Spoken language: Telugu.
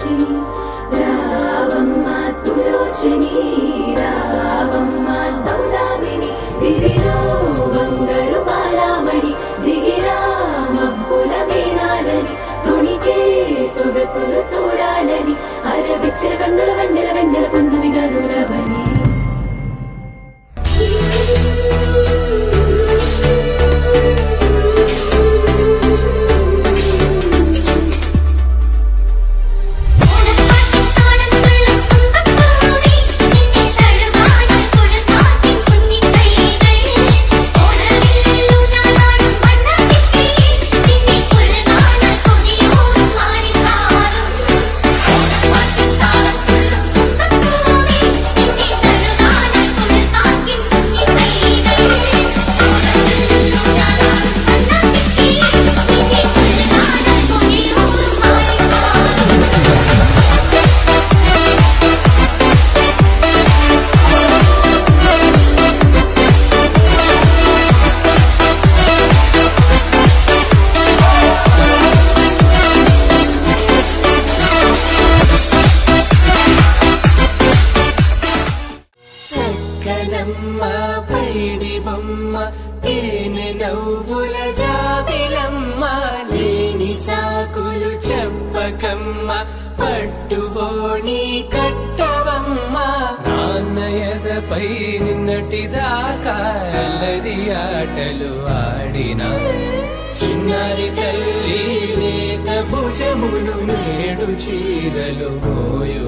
భాషిణి రావమ్మ సులోచని రావమ్మ సౌదామిని దివిలో బంగారు బాలామణి దిగిరా మబ్బుల మేనాలని తొణికే సొగసులు చూడాలని అరవిచ్చిన కన్నుల వెన్నెల వెన్నెల పున్నమి గనులవని పైడి బొమ్మ తేనె నవ్వుల జాబిలమ్మ లేని సాకులు చెప్పకమ్మ పట్టువోణి కట్టవమ్మ నాన్నయదపై నిన్నటిదాకా అల్లరి ఆటలు ఆడిన చిన్నారి తల్లి లేత భుజములు నేడు చీరలు మోయు